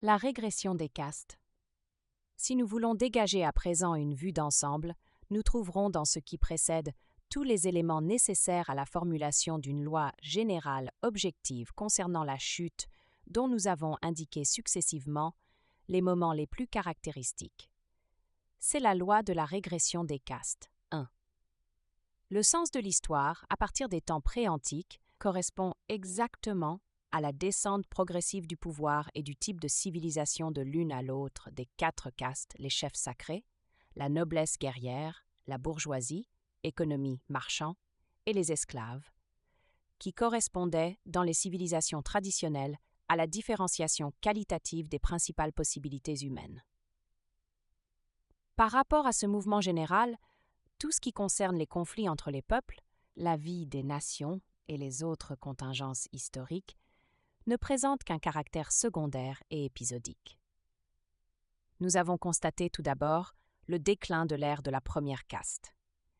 La régression des castes. Si nous voulons dégager à présent une vue d'ensemble, nous trouverons dans ce qui précède tous les éléments nécessaires à la formulation d'une loi générale objective concernant la chute dont nous avons indiqué successivement les moments les plus caractéristiques. C'est la loi de la régression des castes. 1. Le sens de l'histoire, à partir des temps pré-antiques, correspond exactement à la descente progressive du pouvoir et du type de civilisation de l'une à l'autre des 4 castes, les chefs sacrés, la noblesse guerrière, la bourgeoisie, économie marchand, et les esclaves, qui correspondaient, dans les civilisations traditionnelles, à la différenciation qualitative des principales possibilités humaines. Par rapport à ce mouvement général, tout ce qui concerne les conflits entre les peuples, la vie des nations et les autres contingences historiques ne présente qu'un caractère secondaire et épisodique. Nous avons constaté tout d'abord le déclin de l'ère de la première caste.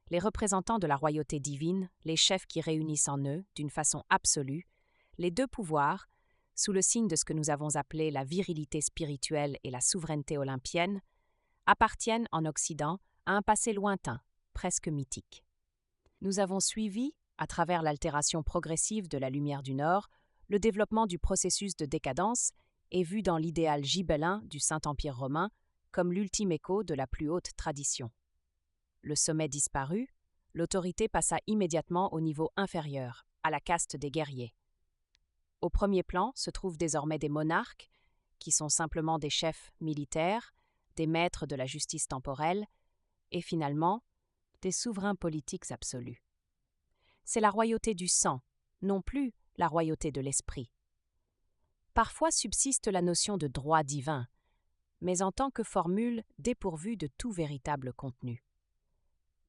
Les représentants de la royauté divine, les chefs qui réunissent en eux, d'une façon absolue, les 2 pouvoirs, sous le signe de ce que nous avons appelé la virilité spirituelle et la souveraineté olympienne, appartiennent en Occident à un passé lointain, presque mythique. Nous avons suivi, à travers l'altération progressive de la lumière du Nord, le développement du processus de décadence est vu dans l'idéal gibelin du Saint-Empire romain comme l'ultime écho de la plus haute tradition. Le sommet disparut, l'autorité passa immédiatement au niveau inférieur, à la caste des guerriers. Au premier plan se trouvent désormais des monarques, qui sont simplement des chefs militaires, des maîtres de la justice temporelle, et finalement, des souverains politiques absolus. C'est la royauté du sang, non plus la royauté de l'esprit. Parfois subsiste la notion de droit divin, mais en tant que formule dépourvue de tout véritable contenu.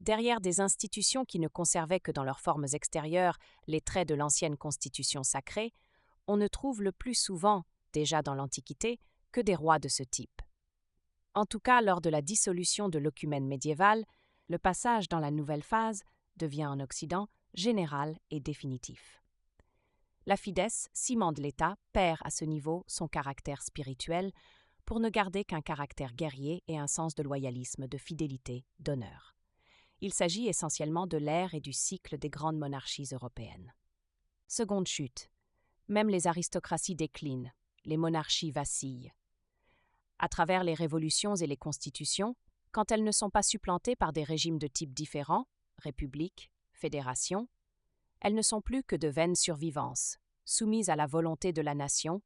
Derrière des institutions qui ne conservaient que dans leurs formes extérieures les traits de l'ancienne constitution sacrée, on ne trouve le plus souvent, déjà dans l'Antiquité, que des rois de ce type. En tout cas, lors de la dissolution de l'œcumène médiéval, le passage dans la nouvelle phase devient en Occident général et définitif. La fides, ciment de l'État, perd à ce niveau son caractère spirituel pour ne garder qu'un caractère guerrier et un sens de loyalisme, de fidélité, d'honneur. Il s'agit essentiellement de l'ère et du cycle des grandes monarchies européennes. Seconde chute. Même les aristocraties déclinent, les monarchies vacillent. À travers les révolutions et les constitutions, quand elles ne sont pas supplantées par des régimes de type différents, république, fédération, elles ne sont plus que de vaines survivances, soumises à la volonté de la nation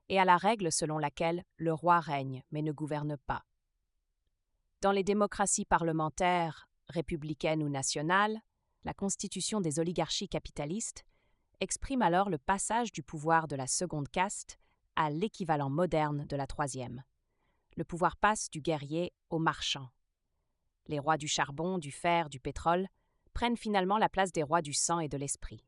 et à la règle selon laquelle le roi règne mais ne gouverne pas. Dans les démocraties parlementaires, républicaines ou nationales, la constitution des oligarchies capitalistes exprime alors le passage du pouvoir de la seconde caste à l'équivalent moderne de la troisième. Le pouvoir passe du guerrier au marchand. Les rois du charbon, du fer, du pétrole prennent finalement la place des rois du sang et de l'esprit.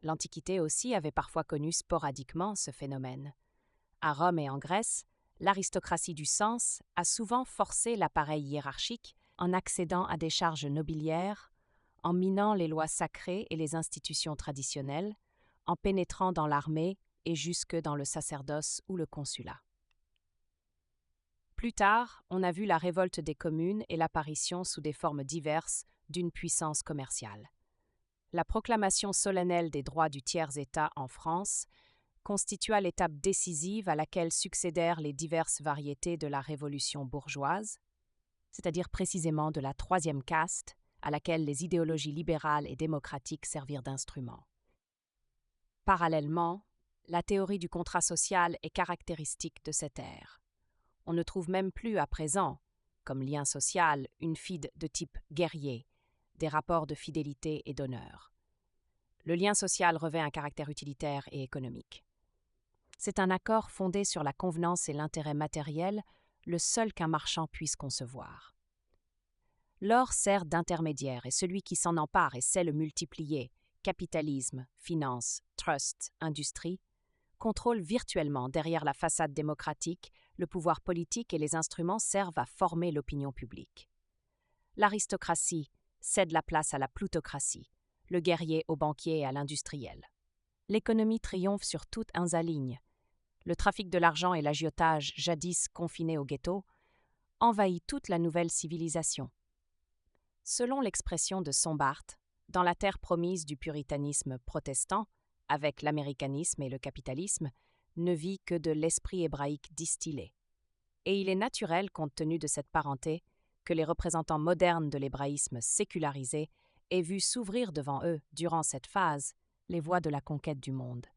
L'Antiquité aussi avait parfois connu sporadiquement ce phénomène. À Rome et en Grèce, l'aristocratie du sens a souvent forcé l'appareil hiérarchique en accédant à des charges nobiliaires, en minant les lois sacrées et les institutions traditionnelles, en pénétrant dans l'armée et jusque dans le sacerdoce ou le consulat. Plus tard, on a vu la révolte des communes et l'apparition sous des formes diverses d'une puissance commerciale. La proclamation solennelle des droits du tiers-État en France constitua l'étape décisive à laquelle succédèrent les diverses variétés de la révolution bourgeoise, c'est-à-dire précisément de la troisième caste, à laquelle les idéologies libérales et démocratiques servirent d'instrument. Parallèlement, la théorie du contrat social est caractéristique de cette ère. On ne trouve même plus à présent, comme lien social, une fide de type guerrier, des rapports de fidélité et d'honneur. Le lien social revêt un caractère utilitaire et économique. C'est un accord fondé sur la convenance et l'intérêt matériel, le seul qu'un marchand puisse concevoir. L'or sert d'intermédiaire et celui qui s'en empare et sait le multiplier, capitalisme, finance, trust, industrie, contrôle virtuellement derrière la façade démocratique, le pouvoir politique et les instruments servent à former l'opinion publique. L'aristocratie cède la place à la plutocratie, le guerrier au banquier et à l'industriel. L'économie triomphe sur toute ligne. le trafic de l'argent et l'agiotage jadis confinés au ghetto, envahit toute la nouvelle civilisation. Selon l'expression de Sombart, dans la terre promise du puritanisme protestant, avec l'américanisme et le capitalisme, ne vit que de l'esprit hébraïque distillé. Et il est naturel, compte tenu de cette parenté, que les représentants modernes de l'hébraïsme sécularisé aient vu s'ouvrir devant eux, durant cette phase, les voies de la conquête du monde.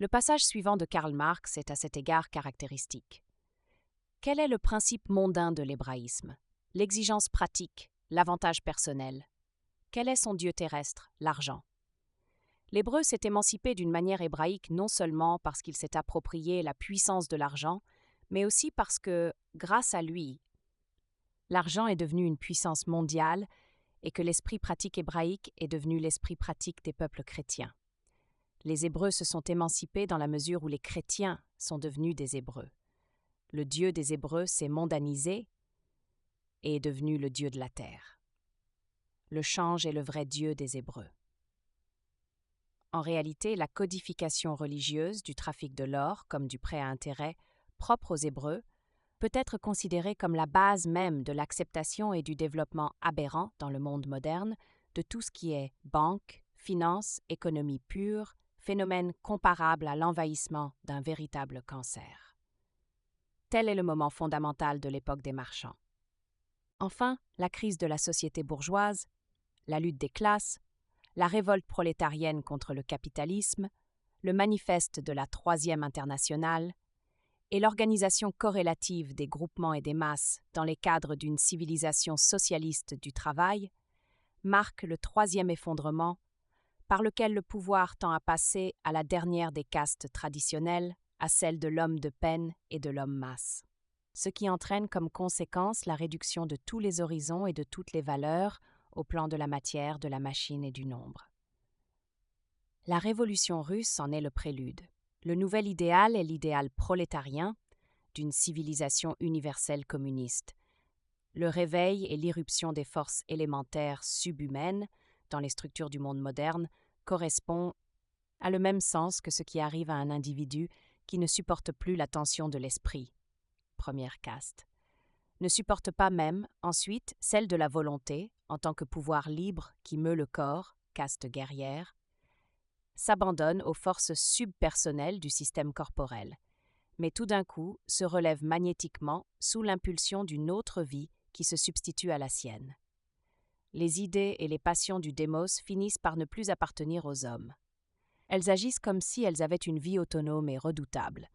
Le passage suivant de Karl Marx est à cet égard caractéristique. Quel est le principe mondain de l'hébraïsme? L'exigence pratique, l'avantage personnel. Quel est son dieu terrestre, l'argent? L'hébreu s'est émancipé d'une manière hébraïque non seulement parce qu'il s'est approprié la puissance de l'argent, mais aussi parce que, grâce à lui, l'argent est devenu une puissance mondiale et que l'esprit pratique hébraïque est devenu l'esprit pratique des peuples chrétiens. Les Hébreux se sont émancipés dans la mesure où les chrétiens sont devenus des Hébreux. Le Dieu des Hébreux s'est mondanisé et est devenu le Dieu de la terre. Le change est le vrai Dieu des Hébreux. En réalité, la codification religieuse du trafic de l'or comme du prêt à intérêt propre aux Hébreux peut être considérée comme la base même de l'acceptation et du développement aberrant dans le monde moderne de tout ce qui est banque, finance, économie pure, phénomène comparable à l'envahissement d'un véritable cancer. Tel est le moment fondamental de l'époque des marchands. Enfin, la crise de la société bourgeoise, la lutte des classes, la révolte prolétarienne contre le capitalisme, le manifeste de la Troisième Internationale et l'organisation corrélative des groupements et des masses dans les cadres d'une civilisation socialiste du travail marquent le troisième effondrement par lequel le pouvoir tend à passer à la dernière des castes traditionnelles, à celle de l'homme de peine et de l'homme masse. Ce qui entraîne comme conséquence la réduction de tous les horizons et de toutes les valeurs au plan de la matière, de la machine et du nombre. La révolution russe en est le prélude. Le nouvel idéal est l'idéal prolétarien d'une civilisation universelle communiste. Le réveil et l'irruption des forces élémentaires subhumaines dans les structures du monde moderne correspond à le même sens que ce qui arrive à un individu qui ne supporte plus la tension de l'esprit, première caste, ne supporte pas même, ensuite, celle de la volonté, en tant que pouvoir libre qui meut le corps, caste guerrière, s'abandonne aux forces subpersonnelles du système corporel, mais tout d'un coup se relève magnétiquement sous l'impulsion d'une autre vie qui se substitue à la sienne. Les idées et les passions du démos finissent par ne plus appartenir aux hommes. Elles agissent comme si elles avaient une vie autonome et redoutable,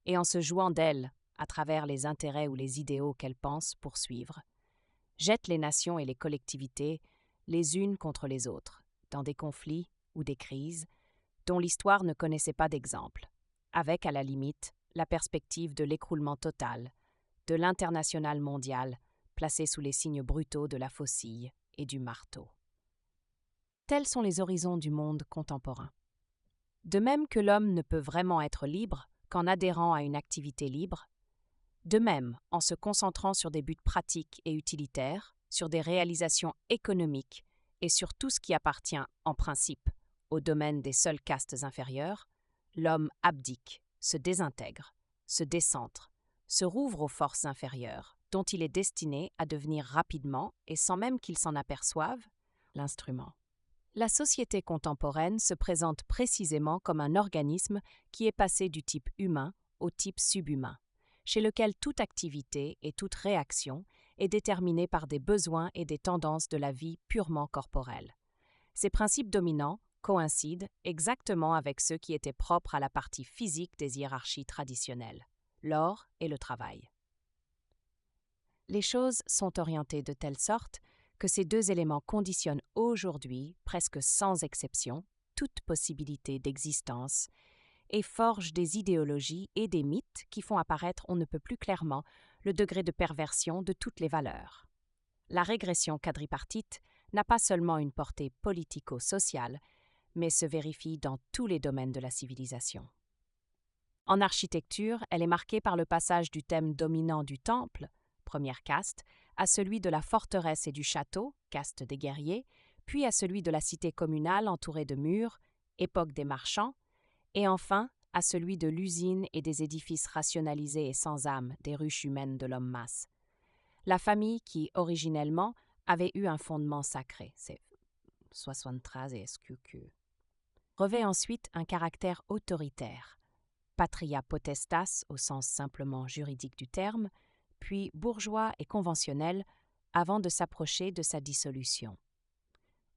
et en se jouant d'elles, à travers les intérêts ou les idéaux qu'elles pensent poursuivre, jettent les nations et les collectivités les unes contre les autres, dans des conflits ou des crises dont l'histoire ne connaissait pas d'exemple, avec, à la limite, la perspective de l'écroulement total, de l'international mondial, placé sous les signes brutaux de la faucille et du marteau. Tels sont les horizons du monde contemporain. De même que l'homme ne peut vraiment être libre qu'en adhérant à une activité libre, de même en se concentrant sur des buts pratiques et utilitaires, sur des réalisations économiques et sur tout ce qui appartient, en principe, au domaine des seules castes inférieures, l'homme abdique, se désintègre, se décentre, se rouvre aux forces inférieures, dont il est destiné à devenir rapidement, et sans même qu'il s'en aperçoive, l'instrument. La société contemporaine se présente précisément comme un organisme qui est passé du type humain au type subhumain, chez lequel toute activité et toute réaction est déterminée par des besoins et des tendances de la vie purement corporelle. Ces principes dominants coïncident exactement avec ceux qui étaient propres à la partie physique des hiérarchies traditionnelles, l'or et le travail. Les choses sont orientées de telle sorte que ces deux éléments conditionnent aujourd'hui, presque sans exception, toute possibilité d'existence et forgent des idéologies et des mythes qui font apparaître on ne peut plus clairement le degré de perversion de toutes les valeurs. La régression quadripartite n'a pas seulement une portée politico-sociale, mais se vérifie dans tous les domaines de la civilisation. En architecture, elle est marquée par le passage du thème dominant du temple, première caste, à celui de la forteresse et du château, caste des guerriers, puis à celui de la cité communale entourée de murs, époque des marchands, et enfin à celui de l'usine et des édifices rationalisés et sans âme des ruches humaines de l'homme-masse. La famille qui, originellement, avait eu un fondement sacré, c'est 73 et SQQ, revêt ensuite un caractère autoritaire, patria potestas au sens simplement juridique du terme, puis bourgeois et conventionnel avant de s'approcher de sa dissolution.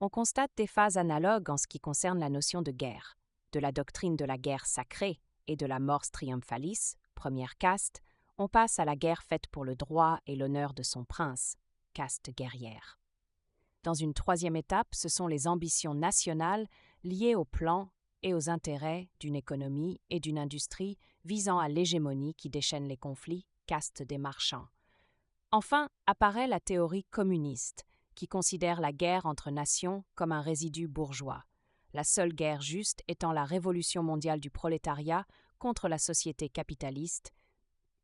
On constate des phases analogues en ce qui concerne la notion de guerre, de la doctrine de la guerre sacrée et de la mors triumphalis, première caste, on passe à la guerre faite pour le droit et l'honneur de son prince, caste guerrière. Dans une troisième étape, ce sont les ambitions nationales liées aux plans et aux intérêts d'une économie et d'une industrie visant à l'hégémonie qui déchaîne les conflits, caste des marchands. Enfin, apparaît la théorie communiste, qui considère la guerre entre nations comme un résidu bourgeois, la seule guerre juste étant la révolution mondiale du prolétariat contre la société capitaliste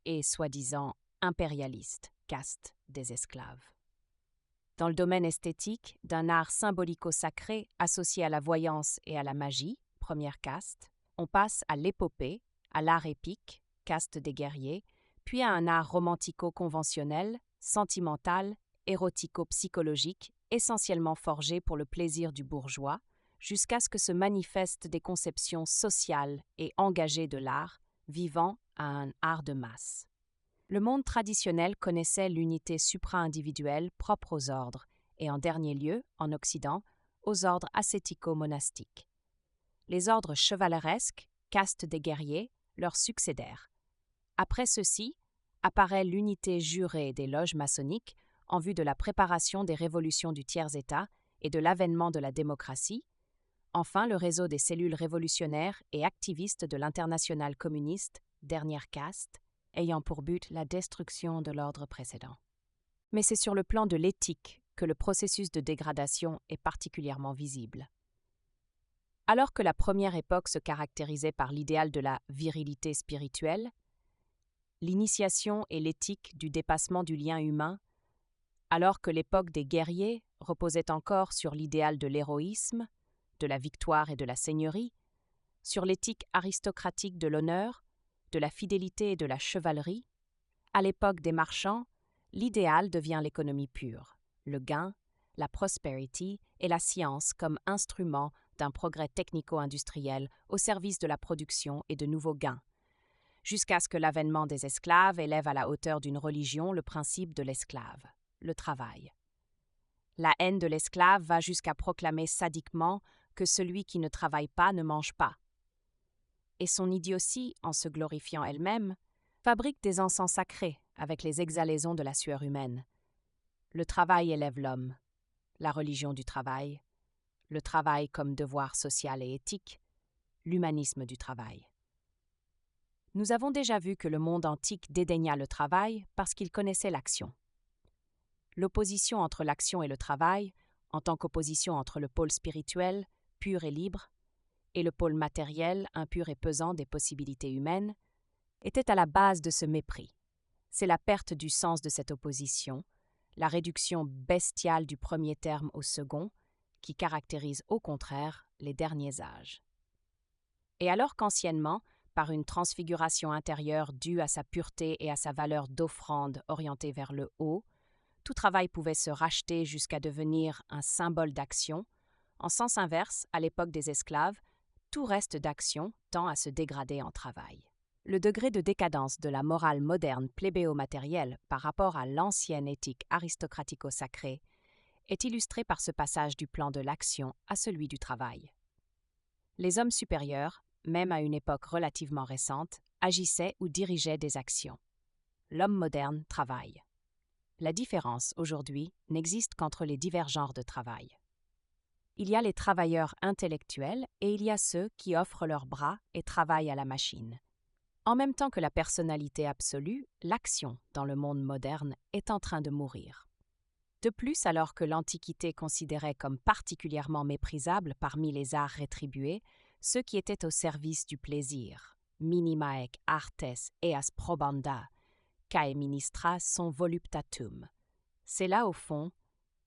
et soi-disant impérialiste, caste des esclaves. Dans le domaine esthétique, d'un art symbolico-sacré associé à la voyance et à la magie, première caste, on passe à l'épopée, à l'art épique, caste des guerriers, puis à un art romantico-conventionnel, sentimental, érotico-psychologique, essentiellement forgé pour le plaisir du bourgeois, jusqu'à ce que se manifestent des conceptions sociales et engagées de l'art, vivant à un art de masse. Le monde traditionnel connaissait l'unité supra-individuelle propre aux ordres, et en dernier lieu, en Occident, aux ordres ascético-monastiques. Les ordres chevaleresques, caste des guerriers, leur succédèrent. Après ceux-ci, apparaît l'unité jurée des loges maçonniques en vue de la préparation des révolutions du tiers-État et de l'avènement de la démocratie, enfin le réseau des cellules révolutionnaires et activistes de l'Internationale communiste, dernière caste, ayant pour but la destruction de l'ordre précédent. Mais c'est sur le plan de l'éthique que le processus de dégradation est particulièrement visible. Alors que la première époque se caractérisait par l'idéal de la virilité spirituelle, l'initiation et l'éthique du dépassement du lien humain, alors que l'époque des guerriers reposait encore sur l'idéal de l'héroïsme, de la victoire et de la seigneurie, sur l'éthique aristocratique de l'honneur, de la fidélité et de la chevalerie, à l'époque des marchands, l'idéal devient l'économie pure, le gain, la prosperity et la science comme instrument d'un progrès technico-industriel au service de la production et de nouveaux gains, jusqu'à ce que l'avènement des esclaves élève à la hauteur d'une religion le principe de l'esclave, le travail. La haine de l'esclave va jusqu'à proclamer sadiquement que celui qui ne travaille pas ne mange pas. Et son idiotie, en se glorifiant elle-même, fabrique des encens sacrés avec les exhalaisons de la sueur humaine. Le travail élève l'homme, la religion du travail, le travail comme devoir social et éthique, l'humanisme du travail. Nous avons déjà vu que le monde antique dédaigna le travail parce qu'il connaissait l'action. L'opposition entre l'action et le travail, en tant qu'opposition entre le pôle spirituel, pur et libre, et le pôle matériel, impur et pesant des possibilités humaines, était à la base de ce mépris. C'est la perte du sens de cette opposition, la réduction bestiale du premier terme au second, qui caractérise au contraire les derniers âges. Et alors qu'anciennement, par une transfiguration intérieure due à sa pureté et à sa valeur d'offrande orientée vers le haut, tout travail pouvait se racheter jusqu'à devenir un symbole d'action, en sens inverse, à l'époque des esclaves, tout reste d'action tend à se dégrader en travail. Le degré de décadence de la morale moderne plébéo-matérielle par rapport à l'ancienne éthique aristocratico-sacrée est illustré par ce passage du plan de l'action à celui du travail. Les hommes supérieurs, même à une époque relativement récente, agissaient ou dirigeaient des actions. L'homme moderne travaille. La différence, aujourd'hui, n'existe qu'entre les divers genres de travail. Il y a les travailleurs intellectuels et il y a ceux qui offrent leurs bras et travaillent à la machine. En même temps que la personnalité absolue, l'action, dans le monde moderne, est en train de mourir. De plus, alors que l'Antiquité considérait comme particulièrement méprisable parmi les arts rétribués ceux qui étaient au service du plaisir, minimaec artes eas probanda, cae ministra son voluptatum. C'est là, au fond,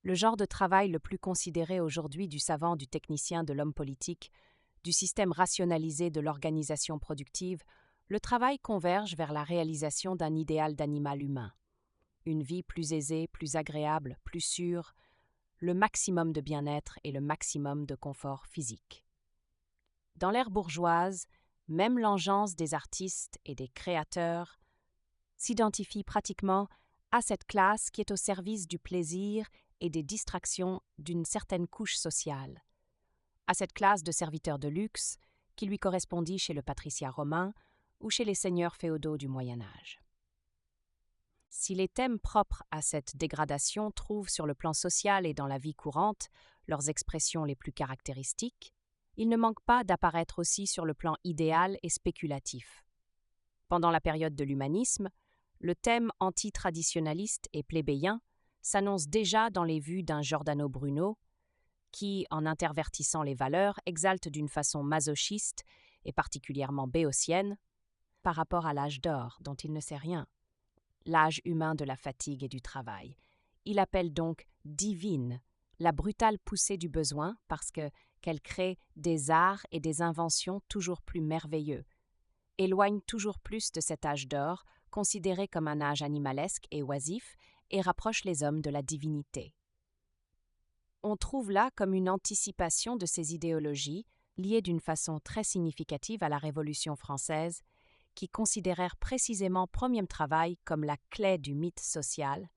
le genre de travail le plus considéré aujourd'hui du savant, du technicien, de l'homme politique, du système rationalisé de l'organisation productive, le travail converge vers la réalisation d'un idéal d'animal humain. Une vie plus aisée, plus agréable, plus sûre, le maximum de bien-être et le maximum de confort physique. Dans l'ère bourgeoise, même l'engeance des artistes et des créateurs s'identifie pratiquement à cette classe qui est au service du plaisir et des distractions d'une certaine couche sociale, à cette classe de serviteurs de luxe qui lui correspondit chez le patriciat romain ou chez les seigneurs féodaux du Moyen Âge. Si les thèmes propres à cette dégradation trouvent sur le plan social et dans la vie courante leurs expressions les plus caractéristiques, il ne manque pas d'apparaître aussi sur le plan idéal et spéculatif. Pendant la période de l'humanisme, le thème anti-traditionnaliste et plébéien s'annonce déjà dans les vues d'un Giordano Bruno, qui, en intervertissant les valeurs, exalte d'une façon masochiste et particulièrement béotienne par rapport à l'âge d'or dont il ne sait rien, l'âge humain de la fatigue et du travail. Il appelle donc divine la brutale poussée du besoin parce qu'elle crée des arts et des inventions toujours plus merveilleux, éloigne toujours plus de cet âge d'or, considéré comme un âge animalesque et oisif, et rapproche les hommes de la divinité. On trouve là comme une anticipation de ces idéologies, liées d'une façon très significative à la Révolution française, qui considérèrent précisément Premier Travail comme la clé du mythe social,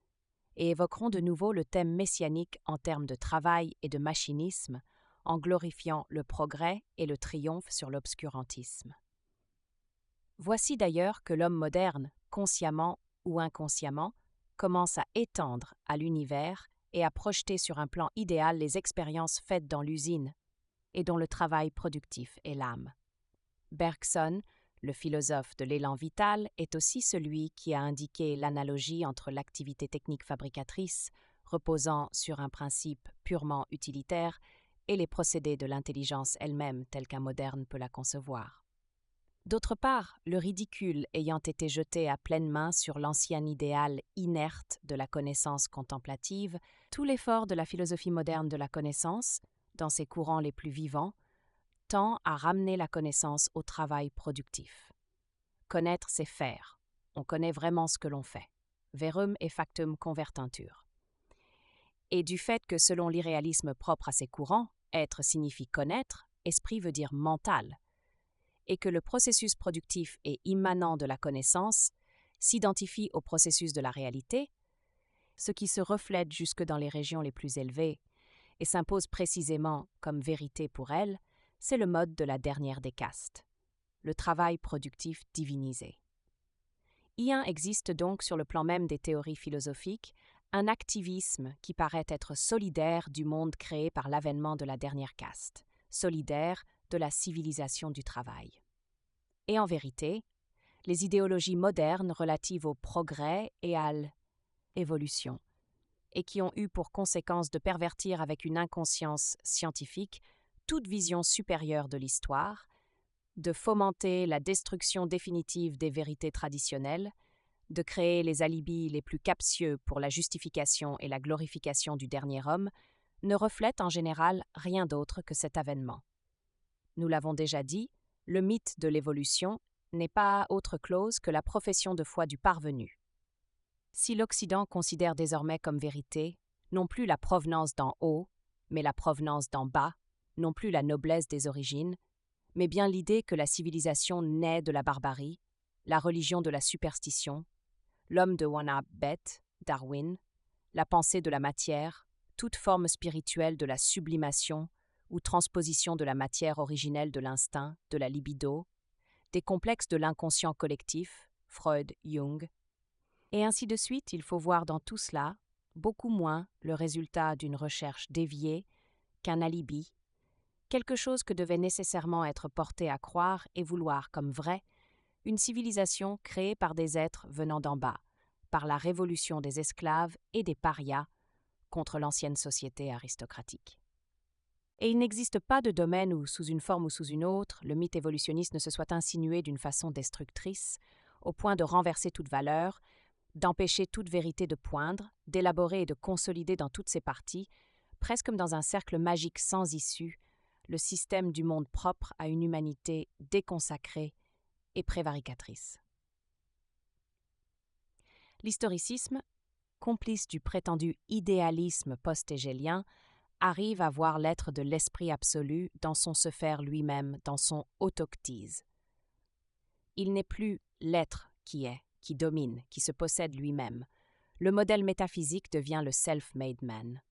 et évoqueront de nouveau le thème messianique en termes de travail et de machinisme, en glorifiant le progrès et le triomphe sur l'obscurantisme. Voici d'ailleurs que l'homme moderne, consciemment ou inconsciemment, commence à étendre à l'univers et à projeter sur un plan idéal les expériences faites dans l'usine et dont le travail productif est l'âme. Bergson, le philosophe de l'élan vital, est aussi celui qui a indiqué l'analogie entre l'activité technique fabricatrice, reposant sur un principe purement utilitaire, et les procédés de l'intelligence elle-même telle qu'un moderne peut la concevoir. D'autre part, le ridicule ayant été jeté à pleine main sur l'ancien idéal inerte de la connaissance contemplative, tout l'effort de la philosophie moderne de la connaissance, dans ses courants les plus vivants, tend à ramener la connaissance au travail productif. Connaître, c'est faire. On connaît vraiment ce que l'on fait. Verum et factum convertentur. Et du fait que, selon l'irréalisme propre à ces courants, être signifie connaître, esprit veut dire mental, et que le processus productif est immanent de la connaissance, s'identifie au processus de la réalité, ce qui se reflète jusque dans les régions les plus élevées, et s'impose précisément comme vérité pour elles, c'est le mode de la dernière des castes, le travail productif divinisé. Il existe donc sur le plan même des théories philosophiques un activisme qui paraît être solidaire du monde créé par l'avènement de la dernière caste, solidaire de la civilisation du travail. Et en vérité, les idéologies modernes relatives au progrès et à l'évolution, et qui ont eu pour conséquence de pervertir avec une inconscience scientifique toute vision supérieure de l'histoire, de fomenter la destruction définitive des vérités traditionnelles, de créer les alibis les plus captieux pour la justification et la glorification du dernier homme, ne reflètent en général rien d'autre que cet avènement. Nous l'avons déjà dit, le mythe de l'évolution n'est pas autre chose que la profession de foi du parvenu. Si l'Occident considère désormais comme vérité non plus la provenance d'en haut, mais la provenance d'en bas, non plus la noblesse des origines, mais bien l'idée que la civilisation naît de la barbarie, la religion de la superstition, l'homme de Wanabet, Darwin, la pensée de la matière, toute forme spirituelle de la sublimation ou transposition de la matière originelle de l'instinct, de la libido, des complexes de l'inconscient collectif, Freud, Jung, et ainsi de suite. Il faut voir dans tout cela beaucoup moins le résultat d'une recherche déviée qu'un alibi, quelque chose que devait nécessairement être porté à croire et vouloir comme vrai une civilisation créée par des êtres venant d'en bas, par la révolution des esclaves et des parias contre l'ancienne société aristocratique. Et il n'existe pas de domaine où, sous une forme ou sous une autre, le mythe évolutionniste ne se soit insinué d'une façon destructrice, au point de renverser toute valeur, d'empêcher toute vérité de poindre, d'élaborer et de consolider dans toutes ses parties, presque comme dans un cercle magique sans issue, le système du monde propre à une humanité déconsacrée et prévaricatrice. L'historicisme, complice du prétendu idéalisme post-hégélien, arrive à voir l'être de l'esprit absolu dans son se faire lui-même, dans son autochtise. Il n'est plus l'être qui est, qui domine, qui se possède lui-même. Le modèle métaphysique devient le self-made man.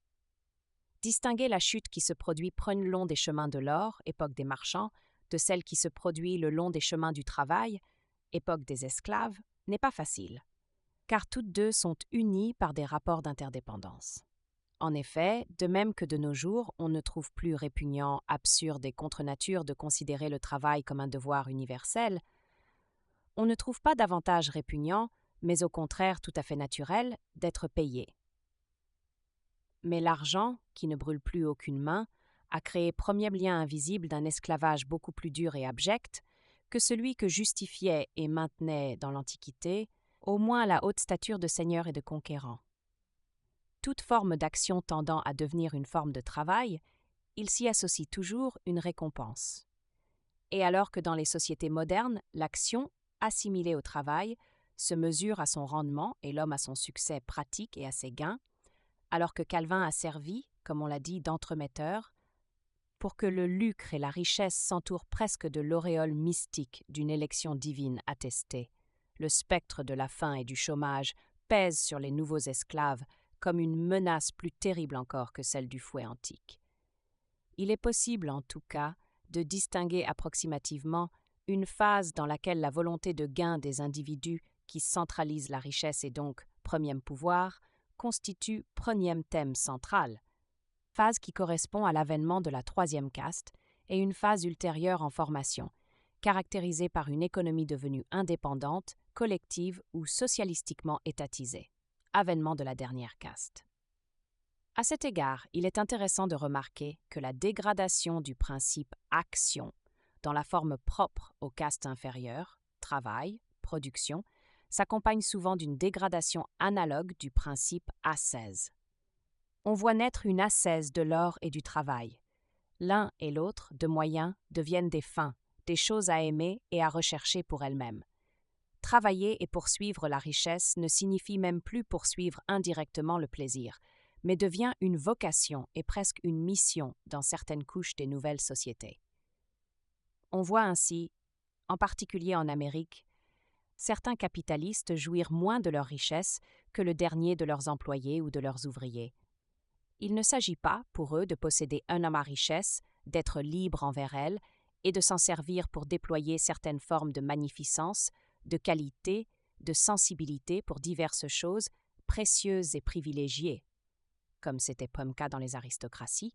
Distinguer la chute qui se produit le long des chemins de l'or, époque des marchands, de celle qui se produit le long des chemins du travail, époque des esclaves, n'est pas facile, car toutes deux sont unies par des rapports d'interdépendance. En effet, de même que de nos jours, on ne trouve plus répugnant, absurde et contre nature de considérer le travail comme un devoir universel, on ne trouve pas davantage répugnant, mais au contraire tout à fait naturel, d'être payé. Mais l'argent, qui ne brûle plus aucune main, a créé premier lien invisible d'un esclavage beaucoup plus dur et abject que celui que justifiait et maintenait dans l'Antiquité au moins la haute stature de seigneur et de conquérant. Toute forme d'action tendant à devenir une forme de travail, il s'y associe toujours une récompense. Et alors que dans les sociétés modernes, l'action, assimilée au travail, se mesure à son rendement et l'homme à son succès pratique et à ses gains, alors que Calvin a servi, comme on l'a dit, d'entremetteur, pour que le lucre et la richesse s'entourent presque de l'auréole mystique d'une élection divine attestée. Le spectre de la faim et du chômage pèse sur les nouveaux esclaves comme une menace plus terrible encore que celle du fouet antique. Il est possible, en tout cas, de distinguer approximativement une phase dans laquelle la volonté de gain des individus qui centralisent la richesse et donc premier pouvoir constitue premier thème central, phase qui correspond à l'avènement de la troisième caste et une phase ultérieure en formation, caractérisée par une économie devenue indépendante, collective ou socialistiquement étatisée, avènement de la dernière caste. À cet égard, il est intéressant de remarquer que la dégradation du principe action dans la forme propre aux castes inférieures, travail, production, s'accompagne souvent d'une dégradation analogue du principe ascèse. On voit naître une ascèse de l'or et du travail. L'un et l'autre, de moyens, deviennent des fins, des choses à aimer et à rechercher pour elles-mêmes. Travailler et poursuivre la richesse ne signifie même plus poursuivre indirectement le plaisir, mais devient une vocation et presque une mission dans certaines couches des nouvelles sociétés. On voit ainsi, en particulier en Amérique, certains capitalistes jouir moins de leur richesse que le dernier de leurs employés ou de leurs ouvriers. Il ne s'agit pas, pour eux, de posséder un homme à richesse, d'être libre envers elle et de s'en servir pour déployer certaines formes de magnificence, de qualité, de sensibilité pour diverses choses précieuses et privilégiées, comme c'était peu le cas dans les aristocraties.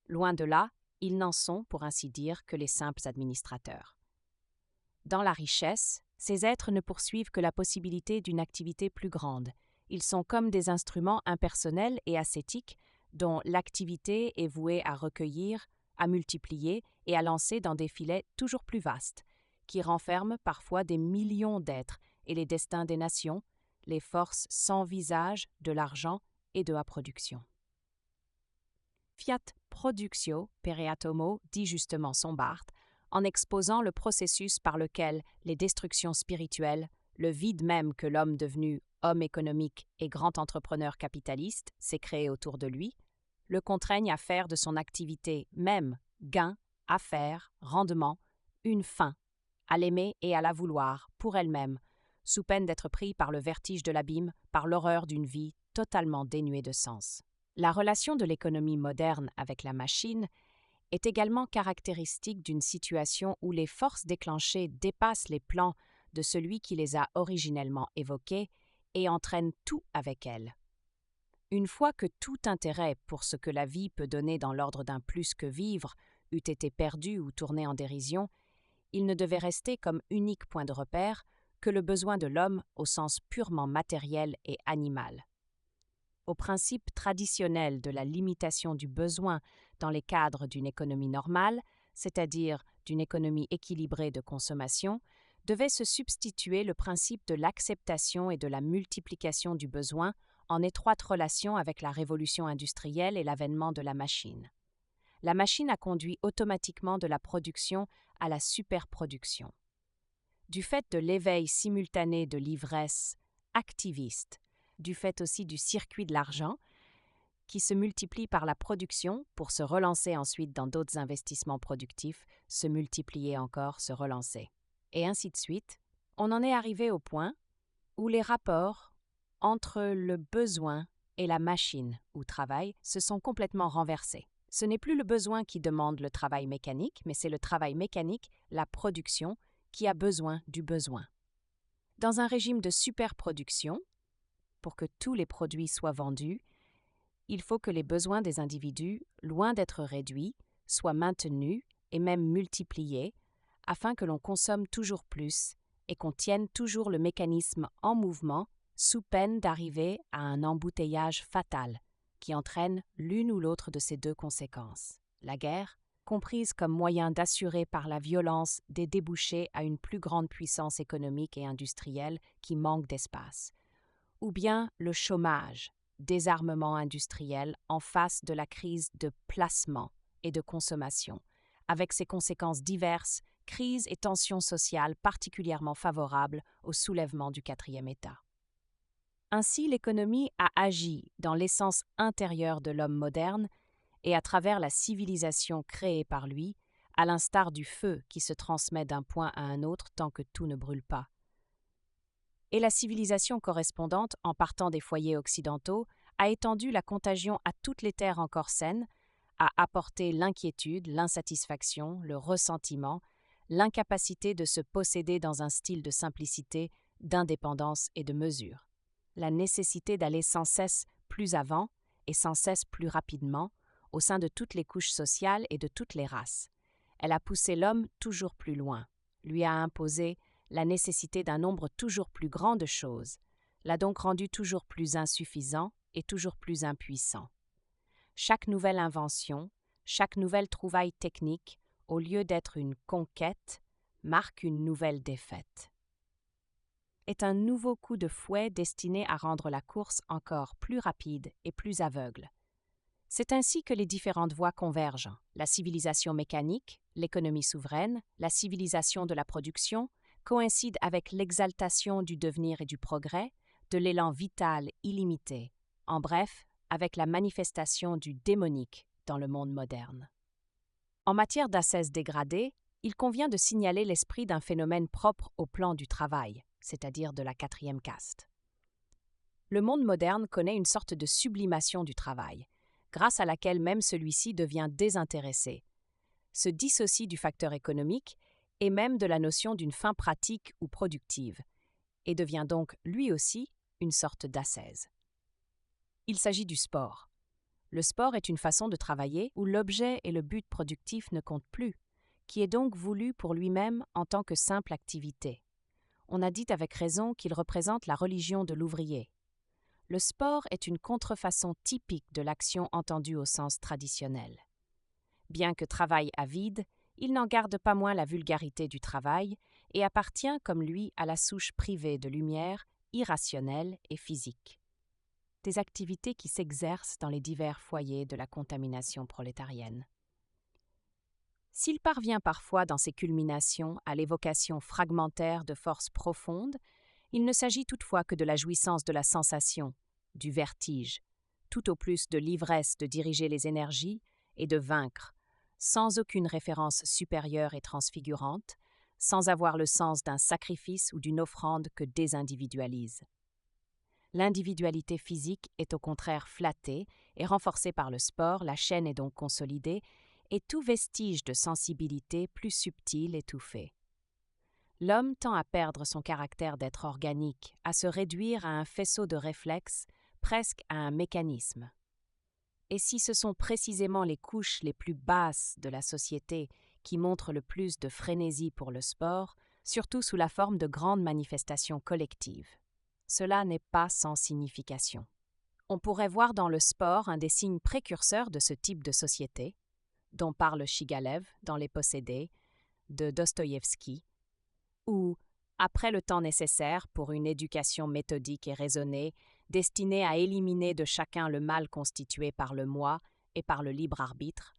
Loin de là, ils n'en sont, pour ainsi dire, que les simples administrateurs. Dans la richesse, ces êtres ne poursuivent que la possibilité d'une activité plus grande. Ils sont comme des instruments impersonnels et ascétiques dont l'activité est vouée à recueillir, à multiplier et à lancer dans des filets toujours plus vastes, qui renferment parfois des millions d'êtres et les destins des nations, les forces sans visage de l'argent et de la production. Fiat productio per atomo dit justement Sombart, en exposant le processus par lequel les destructions spirituelles, le vide même que l'homme devenu homme économique et grand entrepreneur capitaliste s'est créé autour de lui, le contraignent à faire de son activité même, gain, affaire, rendement, une fin, à l'aimer et à la vouloir, pour elle-même, sous peine d'être pris par le vertige de l'abîme, par l'horreur d'une vie totalement dénuée de sens. La relation de l'économie moderne avec la machine est également caractéristique d'une situation où les forces déclenchées dépassent les plans de celui qui les a originellement évoquées et entraînent tout avec elles. Une fois que tout intérêt pour ce que la vie peut donner dans l'ordre d'un plus que vivre eût été perdu ou tourné en dérision, il ne devait rester comme unique point de repère que le besoin de l'homme au sens purement matériel et animal. Au principe traditionnel de la limitation du besoin dans les cadres d'une économie normale, c'est-à-dire d'une économie équilibrée de consommation, devait se substituer le principe de l'acceptation et de la multiplication du besoin en étroite relation avec la révolution industrielle et l'avènement de la machine. la machine a conduit automatiquement de la production à la superproduction. Du fait de l'éveil simultané de l'ivresse activiste, du fait aussi du circuit de l'argent, qui se multiplie par la production pour se relancer ensuite dans d'autres investissements productifs, se multiplier encore, se relancer. Et ainsi de suite, on en est arrivé au point où les rapports entre le besoin et la machine ou travail se sont complètement renversés. Ce n'est plus le besoin qui demande le travail mécanique, mais c'est le travail mécanique, la production, qui a besoin du besoin. Dans un régime de superproduction, pour que tous les produits soient vendus, il faut que les besoins des individus, loin d'être réduits, soient maintenus et même multipliés, afin que l'on consomme toujours plus et qu'on tienne toujours le mécanisme en mouvement, sous peine d'arriver à un embouteillage fatal qui entraîne l'une ou l'autre de ces deux conséquences. La guerre, comprise comme moyen d'assurer par la violence des débouchés à une plus grande puissance économique et industrielle qui manque d'espace, ou bien le chômage, désarmement industriel en face de la crise de placement et de consommation, avec ses conséquences diverses, crises et tensions sociales particulièrement favorables au soulèvement du quatrième État. Ainsi, l'économie a agi dans l'essence intérieure de l'homme moderne et à travers la civilisation créée par lui, à l'instar du feu qui se transmet d'un point à un autre tant que tout ne brûle pas. Et la civilisation correspondante, en partant des foyers occidentaux, a étendu la contagion à toutes les terres encore saines, a apporté l'inquiétude, l'insatisfaction, le ressentiment, l'incapacité de se posséder dans un style de simplicité, d'indépendance et de mesure, la nécessité d'aller sans cesse plus avant et sans cesse plus rapidement au sein de toutes les couches sociales et de toutes les races. Elle a poussé l'homme toujours plus loin, lui a imposé la nécessité d'un nombre toujours plus grand de choses, l'a donc rendu toujours plus insuffisant et toujours plus impuissant. Chaque nouvelle invention, chaque nouvelle trouvaille technique, au lieu d'être une conquête, marque une nouvelle défaite. Est un nouveau coup de fouet destiné à rendre la course encore plus rapide et plus aveugle. C'est ainsi que les différentes voies convergent, la civilisation mécanique, l'économie souveraine, la civilisation de la production, coïncide avec l'exaltation du devenir et du progrès, de l'élan vital illimité, en bref, avec la manifestation du démonique dans le monde moderne. En matière d'ascèse dégradée, il convient de signaler l'esprit d'un phénomène propre au plan du travail, c'est-à-dire de la quatrième caste. Le monde moderne connaît une sorte de sublimation du travail, grâce à laquelle même celui-ci devient désintéressé, se dissocie du facteur économique et même de la notion d'une fin pratique ou productive, et devient donc lui aussi une sorte d'ascèse. Il s'agit du sport. Le sport est une façon de travailler où l'objet et le but productif ne comptent plus, qui est donc voulu pour lui-même en tant que simple activité. On a dit avec raison qu'il représente la religion de l'ouvrier. Le sport est une contrefaçon typique de l'action entendue au sens traditionnel. Bien que travail à vide, il n'en garde pas moins la vulgarité du travail et appartient comme lui à la souche privée de lumière, irrationnelle et physique. Des activités qui s'exercent dans les divers foyers de la contamination prolétarienne. S'il parvient parfois dans ses culminations à l'évocation fragmentaire de forces profondes, il ne s'agit toutefois que de la jouissance de la sensation, du vertige, tout au plus de l'ivresse de diriger les énergies et de vaincre, sans aucune référence supérieure et transfigurante, sans avoir le sens d'un sacrifice ou d'une offrande que désindividualise. L'individualité physique est au contraire flattée et renforcée par le sport, la chaîne est donc consolidée, et tout vestige de sensibilité plus subtil étouffé. L'homme tend à perdre son caractère d'être organique, à se réduire à un faisceau de réflexes, presque à un mécanisme. Et si ce sont précisément les couches les plus basses de la société qui montrent le plus de frénésie pour le sport, surtout sous la forme de grandes manifestations collectives, cela n'est pas sans signification. On pourrait voir dans le sport un des signes précurseurs de ce type de société, dont parle Shigalev dans Les Possédés, de Dostoïevski, où, après le temps nécessaire pour une éducation méthodique et raisonnée, destinée à éliminer de chacun le mal constitué par le moi et par le libre arbitre,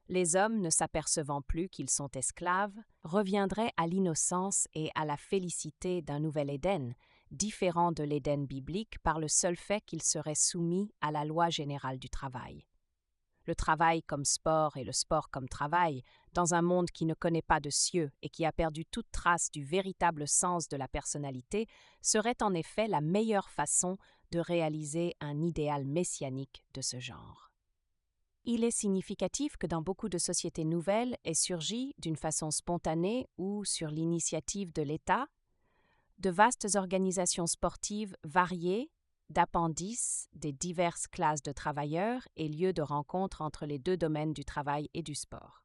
Les hommes, ne s'apercevant plus qu'ils sont esclaves, reviendraient à l'innocence et à la félicité d'un nouvel Éden, différent de l'Éden biblique par le seul fait qu'ils seraient soumis à la loi générale du travail. Le travail comme sport et le sport comme travail, dans un monde qui ne connaît pas de cieux et qui a perdu toute trace du véritable sens de la personnalité, serait en effet la meilleure façon de réaliser un idéal messianique de ce genre. Il est significatif que dans beaucoup de sociétés nouvelles ait surgi, d'une façon spontanée ou sur l'initiative de l'État, de vastes organisations sportives variées, d'appendices des diverses classes de travailleurs et lieux de rencontre entre les deux domaines du travail et du sport.